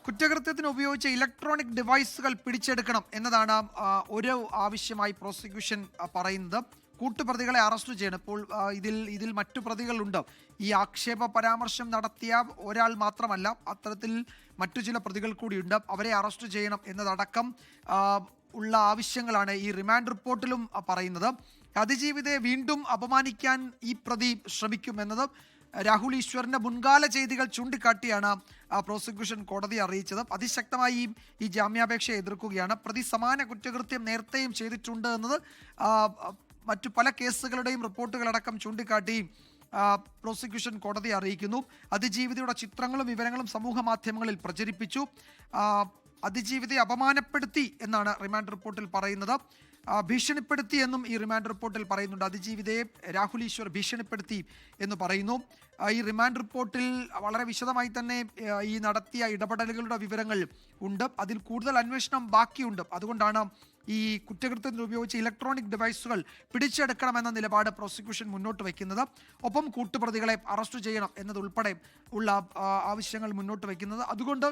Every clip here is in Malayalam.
കുറ്റകൃത്യത്തിന് ഉപയോഗിച്ച ഇലക്ട്രോണിക് ഡിവൈസുകൾ പിടിച്ചെടുക്കണം എന്നതാണ് ഒരു ആവശ്യമായി പ്രോസിക്യൂഷൻ പറയുന്നത്. കൂട്ടുപ്രതികളെ അറസ്റ്റ് ചെയ്യണം. ഇപ്പോൾ ഇതിൽ മറ്റു പ്രതികളുണ്ട്. ഈ ആക്ഷേപ പരാമർശം നടത്തിയ ഒരാൾ മാത്രമല്ല, അത്തരത്തിൽ മറ്റു ചില പ്രതികൾ കൂടിയുണ്ട്. അവരെ അറസ്റ്റ് ചെയ്യണം എന്നതടക്കം ഉള്ള ആവശ്യങ്ങളാണ് ഈ റിമാൻഡ് റിപ്പോർട്ടിലും പറയുന്നത്. അതിജീവിതയെ വീണ്ടും അപമാനിക്കാൻ ഈ പ്രതി ശ്രമിക്കുമെന്നത് രാഹുൽ ഈശ്വറിന്റെ മുൻകാല ചെയ്തികൾ ചൂണ്ടിക്കാട്ടിയാണ് പ്രോസിക്യൂഷൻ കോടതിയെ അറിയിച്ചത്. അതിശക്തമായി ഈ ജാമ്യാപേക്ഷയെ എതിർക്കുകയാണ്. പ്രതി സമാന കുറ്റകൃത്യം നേരത്തെയും ചെയ്തിട്ടുണ്ട് എന്നത് മറ്റു പല കേസുകളുടെയും റിപ്പോർട്ടുകളടക്കം ചൂണ്ടിക്കാട്ടി പ്രോസിക്യൂഷൻ കോടതിയെ അറിയിക്കുന്നു. അതിജീവിതയുടെ ചിത്രങ്ങളും വിവരങ്ങളും സമൂഹ മാധ്യമങ്ങളിൽ പ്രചരിപ്പിച്ചു. അതിജീവിതയെ അപമാനപ്പെടുത്തി എന്നാണ് റിമാൻഡ് റിപ്പോർട്ടിൽ പറയുന്നത്. ഭീഷണിപ്പെടുത്തി എന്നും ഈ റിമാൻഡ് റിപ്പോർട്ടിൽ പറയുന്നുണ്ട്. അതിജീവിതയെ രാഹുൽ ഈശ്വർ ഭീഷണിപ്പെടുത്തി എന്ന് പറയുന്നു. ഈ റിമാൻഡ് റിപ്പോർട്ടിൽ വളരെ വിശദമായി തന്നെ ഈ നടത്തിയ ഇടപെടലുകളുടെ വിവരങ്ങൾ ഉണ്ട്. അതിൽ കൂടുതൽ അന്വേഷണം ബാക്കിയുണ്ട്. അതുകൊണ്ടാണ് ഈ കുറ്റകൃത്യത്തിന് ഉപയോഗിച്ച ഇലക്ട്രോണിക് ഡിവൈസുകൾ പിടിച്ചെടുക്കണമെന്ന നിലപാട് പ്രോസിക്യൂഷൻ മുന്നോട്ട് വയ്ക്കുന്നത്. ഒപ്പം കൂട്ടുപ്രതികളെ അറസ്റ്റ് ചെയ്യണം എന്നതുൾപ്പെടെ ഉള്ള ആവശ്യങ്ങൾ മുന്നോട്ട് വയ്ക്കുന്നത്. അതുകൊണ്ട്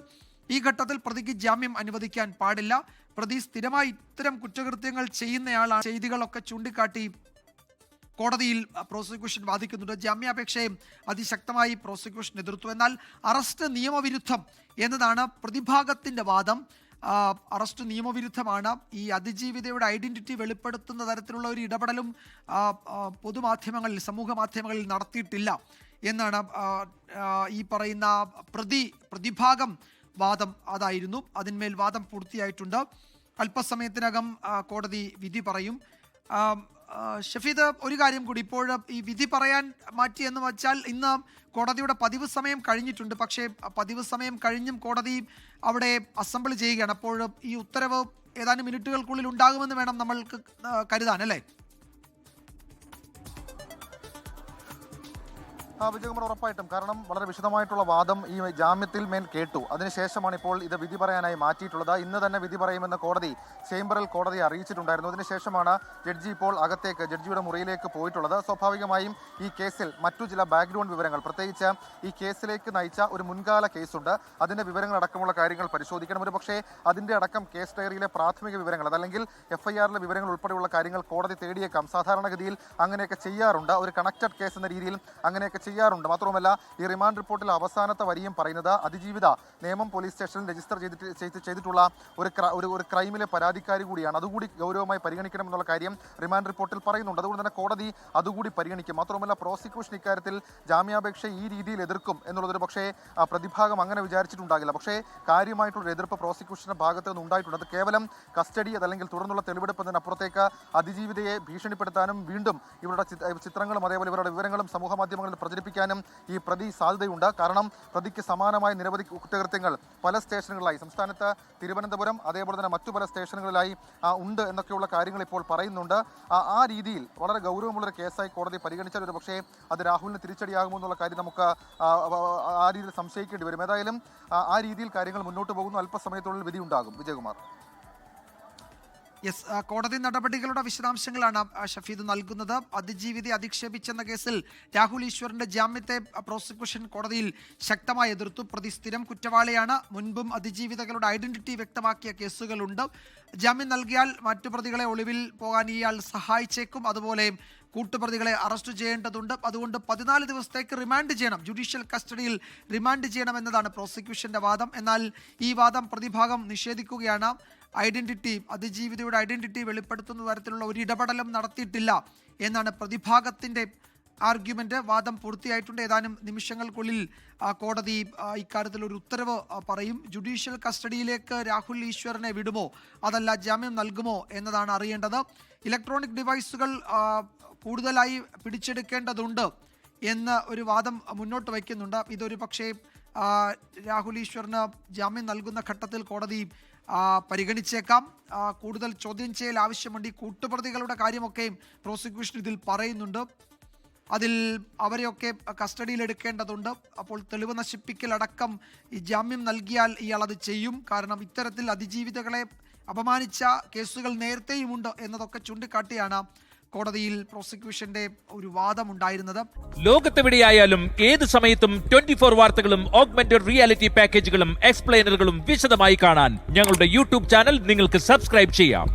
ഈ ഘട്ടത്തിൽ പ്രതിക്ക് ജാമ്യം അനുവദിക്കാൻ പാടില്ല. പ്രതി സ്ഥിരമായി ഇത്തരം കുറ്റകൃത്യങ്ങൾ ചെയ്യുന്നയാളാണ്. ചെയ്തികളൊക്കെ ചൂണ്ടിക്കാട്ടി കോടതിയിൽ പ്രോസിക്യൂഷൻ വാദിക്കുന്നുണ്ട്. ജാമ്യാപേക്ഷയും അതിശക്തമായി പ്രോസിക്യൂഷൻ എതിർത്തു. എന്നാൽ അറസ്റ്റ് നിയമവിരുദ്ധം എന്നതാണ് പ്രതിഭാഗത്തിന്റെ വാദം. അറസ്റ്റ് നിയമവിരുദ്ധമാണ്. ഈ അതിജീവിതയുടെ ഐഡന്റിറ്റി വെളിപ്പെടുത്തുന്ന തരത്തിലുള്ള ഒരു ഇടപെടലും പൊതുമാധ്യമങ്ങളിൽ, സമൂഹ മാധ്യമങ്ങളിൽ നടത്തിയിട്ടില്ല എന്നാണ് ഈ പറയുന്ന പ്രതിഭാഗം വാദം. അതായിരുന്നു. അതിന്മേൽ വാദം പൂർത്തിയായിട്ടുണ്ട്. അല്പസമയത്തിനകം കോടതി വിധി പറയും. ഷഫീദ്, ഒരു കാര്യം കൂടി, ഇപ്പോൾ ഈ വിധി പറയാൻ മാറ്റി എന്ന് വെച്ചാൽ ഇന്ന് കോടതിയുടെ പതിവ് സമയം കഴിഞ്ഞിട്ടുണ്ട്. പക്ഷേ പതിവ് സമയം കഴിഞ്ഞും കോടതി അവിടെ അസംബിൾ ചെയ്യുകയാണ്. അപ്പോൾ ഈ ഉത്തരവ് ഏതാനും മിനിറ്റുകൾക്കുള്ളിൽ ഉണ്ടാകുമെന്ന് വേണം നമ്മൾക്ക് കരുതാൻ, അല്ലേ? വിജയകുമാർ, ഉറപ്പായിട്ടും. കാരണം വളരെ വിശദമായിട്ടുള്ള വാദം ഈ ജാമ്യത്തിൽ മേൽ കേട്ടു. അതിനുശേഷമാണ് ഇപ്പോൾ ഇത് വിധി പറയാനായി മാറ്റിയിട്ടുള്ളത്. ഇന്ന് തന്നെ വിധി പറയുമെന്ന് കോടതി ചേംബറിൽ കോടതിയെ അറിയിച്ചിട്ടുണ്ടായിരുന്നു. അതിനുശേഷമാണ് ജഡ്ജി ഇപ്പോൾ ജഡ്ജിയുടെ മുറിയിലേക്ക് പോയിട്ടുള്ളത്. സ്വാഭാവികമായും ഈ കേസിൽ മറ്റു ചില ബാക്ക്ഗ്രൗണ്ട് വിവരങ്ങൾ, പ്രത്യേകിച്ച് ഈ കേസിലേക്ക് നയിച്ച ഒരു മുൻകാല കേസുണ്ട്, അതിൻ്റെ വിവരങ്ങൾ അടക്കമുള്ള കാര്യങ്ങൾ പരിശോധിക്കണം. ഒരു പക്ഷേ അതിൻ്റെ അടക്കം കേസ് ഡയറിയിലെ പ്രാഥമിക വിവരങ്ങൾ, അതല്ലെങ്കിൽ FIRലെ വിവരങ്ങൾ ഉൾപ്പെടെയുള്ള കാര്യങ്ങൾ കോടതി തേടിയേക്കാം. സാധാരണഗതിയിൽ അങ്ങനെയൊക്കെ ചെയ്യാറുണ്ട്. ഒരു കണക്റ്റഡ് കേസ് എന്ന രീതിയിൽ അങ്ങനെയൊക്കെ ചെയ്യാറുണ്ട്. മാത്രമല്ല, ഈ റിമാൻഡ് റിപ്പോർട്ടിൽ അവസാനത്തെ വരിയും പറയുന്നത് അതിജീവിത നേമം പോലീസ് സ്റ്റേഷനിൽ രജിസ്റ്റർ ചെയ്തിട്ടുള്ള ഒരു ക്രൈമിലെ പരാതിക്കാരി കൂടിയാണ്. അതുകൂടി ഗൗരവമായി പരിഗണിക്കണമെന്നുള്ള കാര്യം റിമാൻഡ് റിപ്പോർട്ടിൽ പറയുന്നുണ്ട്. അതുകൊണ്ട് തന്നെ കോടതി അതുകൂടി പരിഗണിക്കും. മാത്രമല്ല, പ്രോസിക്യൂഷൻ ഇക്കാര്യത്തിൽ ജാമ്യാപേക്ഷ ഈ രീതിയിൽ എതിർക്കും എന്നുള്ളതൊരു പക്ഷേ പ്രതിഭാഗം അങ്ങനെ വിചാരിച്ചിട്ടുണ്ടാകില്ല. പക്ഷേ കാര്യമായിട്ടുള്ള എതിർപ്പ് പ്രോസിക്യൂഷന്റെ ഭാഗത്ത് നിന്ന് ഉണ്ടായിട്ടുണ്ട്. അത് കേവലം കസ്റ്റഡി അതല്ലെങ്കിൽ തുടർന്നുള്ള തെളിവെടുപ്പ് എന്നതിനപ്പുറത്തേക്ക് അതിജീവിതയെ ഭീഷണിപ്പെടുത്താനും വീണ്ടും ഇവരുടെ ചിത്രങ്ങളും അതേപോലെ ഇവരുടെ വിവരങ്ങളും സമൂഹ മാധ്യമങ്ങളിൽ പ്രചരിപ്പിക്കാനും ഈ പ്രതി സാധ്യതയുണ്ട്. കാരണം പ്രതിക്ക് സമാനമായ നിരവധി കുറ്റകൃത്യങ്ങൾ പല സ്റ്റേഷനുകളിലായി, സംസ്ഥാനത്ത് തിരുവനന്തപുരം അതേപോലെ തന്നെ മറ്റു പല സ്റ്റേഷനുകളിലായി ഉണ്ട് എന്നൊക്കെയുള്ള കാര്യങ്ങൾ ഇപ്പോൾ പറയുന്നുണ്ട്. ആ രീതിയിൽ വളരെ ഗൗരവമുള്ളൊരു കേസായി കോടതി പരിഗണിച്ചാൽ ഒരു പക്ഷേ അത് രാഹുലിന് തിരിച്ചടിയാകുമോ എന്നുള്ള കാര്യം നമുക്ക് ആ രീതിയിൽ സംശയിക്കേണ്ടി വരും. ഏതായാലും ആ രീതിയിൽ കാര്യങ്ങൾ മുന്നോട്ട് പോകുന്നു. അല്പസമയത്തുള്ളിൽ വിധി ഉണ്ടാകും. വിജയകുമാർ. യെസ്, കോടതി നടപടികളുടെ വിശദാംശങ്ങളാണ് ഷഫീദ് നൽകുന്നത്. അതിജീവിതയെ അധിക്ഷേപിച്ചെന്ന കേസിൽ രാഹുൽ ഈശ്വറിന്റെ ജാമ്യത്തെ പ്രോസിക്യൂഷൻ കോടതിയിൽ ശക്തമായി എതിർത്തു. പ്രതി സ്ഥിരം കുറ്റവാളിയാണ്. മുൻപും അതിജീവിതകളുടെ ഐഡന്റിറ്റി വ്യക്തമാക്കിയ കേസുകളുണ്ട്. ജാമ്യം നൽകിയാൽ മറ്റു പ്രതികളെ ഒളിവിൽ പോകാൻ ഇയാൾ സഹായിച്ചേക്കും. അതുപോലെ കൂട്ടുപ്രതികളെ അറസ്റ്റ് ചെയ്യേണ്ടതുണ്ട്. അതുകൊണ്ട് 14 ദിവസത്തേക്ക് റിമാൻഡ് ചെയ്യണം, ജുഡീഷ്യൽ കസ്റ്റഡിയിൽ റിമാൻഡ് ചെയ്യണമെന്നതാണ് പ്രോസിക്യൂഷന്റെ വാദം. എന്നാൽ ഈ വാദം പ്രതിഭാഗം നിഷേധിക്കുകയാണ്. അതിജീവിതയുടെ ഐഡന്റിറ്റി വെളിപ്പെടുത്തുന്ന തരത്തിലുള്ള ഒരു ഇടപെടലും നടത്തിയിട്ടില്ല എന്നാണ് പ്രതിഭാഗത്തിന്റെ ആർഗ്യുമെന്റ്. വാദം പൂർത്തിയായിട്ടുണ്ട്. ഏതാനും നിമിഷങ്ങൾക്കുള്ളിൽ കോടതി ഇക്കാര്യത്തിൽ ഒരു ഉത്തരവ് പറയും. ജുഡീഷ്യൽ കസ്റ്റഡിയിലേക്ക് രാഹുൽ ഈശ്വറിനെ വിടുമോ അതല്ല ജാമ്യം നൽകുമോ എന്നതാണ് അറിയേണ്ടത്. ഇലക്ട്രോണിക് ഡിവൈസുകൾ കൂടുതലായി പിടിച്ചെടുക്കേണ്ടതുണ്ട് എന്ന ഒരു വാദം മുന്നോട്ട് വയ്ക്കുന്നുണ്ട്. ഇതൊരു പക്ഷേ രാഹുൽ ഈശ്വറിന് ജാമ്യം നൽകുന്ന ഘട്ടത്തിൽ കോടതി പരിഗണിച്ചേക്കാം. കൂടുതൽ ചോദ്യം ചെയ്യൽ ആവശ്യമുണ്ട്. ഈ കൂട്ടുപ്രതികളുടെ കാര്യമൊക്കെ പ്രോസിക്യൂഷൻ ഇതിൽ പറയുന്നുണ്ട്. അതിൽ അവരെയൊക്കെ കസ്റ്റഡിയിൽ എടുക്കേണ്ടതുണ്ട്. അപ്പോൾ തെളിവ് നശിപ്പിക്കൽ അടക്കം ഈ ജാമ്യം നൽകിയാൽ ഇയാൾ അത് ചെയ്യും. കാരണം ഇത്തരത്തിൽ അതിജീവിതകളെ അപമാനിച്ച കേസുകൾ നേരത്തെയുമുണ്ട് എന്നതൊക്കെ ചൂണ്ടിക്കാട്ടിയാണ് കോടതിയിൽ പ്രോസിക്യൂഷന്റെ ഒരു വാദമുണ്ടായിരുന്നത്. ലോകത്തെവിടെയായാലും ഏത് സമയത്തും 24 വാർത്തകളും ഓഗ്മെന്റഡ് റിയാലിറ്റി പാക്കേജുകളും എക്സ്പ്ലെയിനറുകളും വിശദമായി കാണാൻ ഞങ്ങളുടെ യൂട്യൂബ് ചാനൽ നിങ്ങൾക്ക് സബ്സ്ക്രൈബ് ചെയ്യാം.